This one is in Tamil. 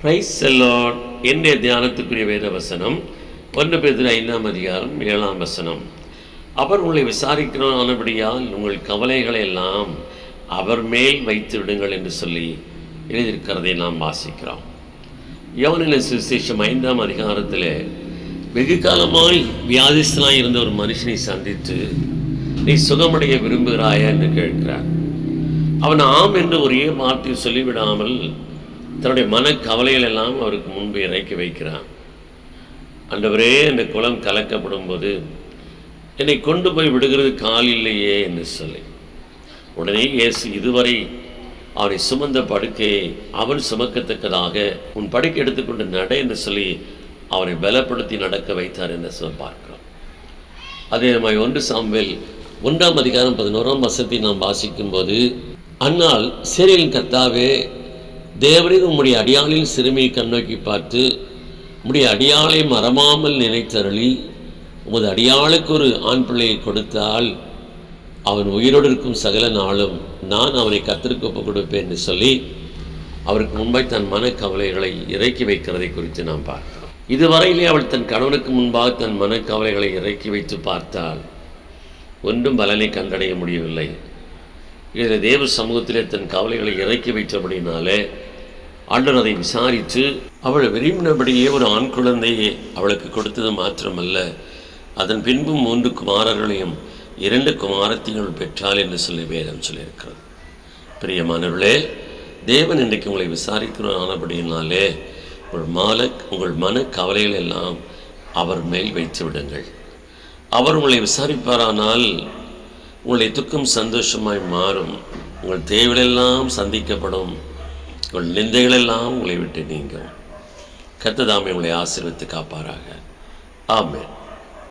Praise the Lord. இன்றைய தியானத்துக்குரிய வேத வசனம் 1 பேதுரு 5ஆம் அதிகாரம் 7ஆம் வசனம். அவர் உங்களை விசாரிக்கிறவரானபடியால் உங்கள் கவலைகளை எல்லாம் அவர் மேல் வைத்து விடுங்கள் என்று சொல்லி எழுதியிருக்கிறதை நாம் வாசிக்கிறோம். யோவானின் சுவிசேஷம் 5ஆம் அதிகாரத்தில் வெகு காலமாய் வியாதிஸ்தனாய் இருந்த ஒரு மனுஷனை சந்தித்து, நீ சுகமடைய விரும்புகிறாயா என்று கேட்கிறார். அவன் ஆம் என்று ஒரே வார்த்தை சொல்லிவிடாமல் தன்னுடைய மனக்கவலைகள் எல்லாம் அவருக்கு முன்பு இறக்கி வைக்கிறான். ஆண்டவரே, இந்த குளம் கலக்கப்படும் போது என்னை கொண்டு போய் விடுகிறது கால் இல்லையே என்று சொல்லி, உடனே இயேசு இதுவரை அவனை சுமந்த படுக்கையை அவன் சுமக்கத்தக்கதாக உன் படுக்கை எடுத்துக்கொண்டு நட என்று சொல்லி அவனை பலப்படுத்தி நடக்க வைத்தார் என்று பார்க்கிறோம். அதே மாதிரி 1 சாமுவேல் 1ஆம் அதிகாரம் 11ஆம் வசனத்தை நாம் வாசிக்கும் போது, அன்னால் சேனையின் கர்த்தாவே, தேவரீர் உம்முடைய அடியாளின் சிறுமியை கண்ணோக்கி பார்த்து உம்முடைய அடியாளை மறமாமல் நினைத்தருளி உமது அடியாளுக்கு ஒரு ஆண் பிள்ளையை கொடுத்தால் அவன் உயிரோடு இருக்கும் சகல நாளும் நான் அவனை கர்த்தருக்கு ஒப்புக் கொடுப்பேன் என்று சொல்லி அவருக்கு முன்பாய் தன் மனக்கவலைகளை இறக்கி வைக்கிறதை குறித்து நாம் பார்க்கிறோம். இதுவரையிலே அவள் தன் கணவனுக்கு முன்பாக தன் மனக்கவலைகளை இறக்கி வைத்து பார்த்தால் ஒன்றும் பலனை கண்டடைய முடியவில்லை. இதில் தேவ சமூகத்திலே தன் கவலைகளை இறக்கி வைத்தபடினாலே ஆண்டவர் அதை விசாரித்து அவள் விரும்பினபடியே ஒரு ஆண் குழந்தையை அவளுக்கு கொடுத்தது மாத்திரமல்ல, அதன் பின்பு 3 குமாரர்களையும் 2 குமாரத்தையும் பெற்றாள் என்று சொல்லி வேதம் சொல்லியிருக்கிறது. பிரியமானவர்களே, தேவன் இன்றைக்கு உங்களை விசாரிக்கிறோம் ஆனபடியினாலே உங்கள் மன கவலைகள் எல்லாம் அவர் மேல் வைத்து விடுங்கள். அவர் உங்களை விசாரிப்பாரானால் உங்களுடைய துக்கம் சந்தோஷமாய் மாறும். உங்கள் தேவைகளெல்லாம் சந்திக்கப்படும். உங்கள் நிந்தைகளெல்லாம் உங்களை விட்டு நீங்கும். கர்த்தர் தாமே உங்களை ஆசீர்வதித்து காப்பாராக. ஆமென்.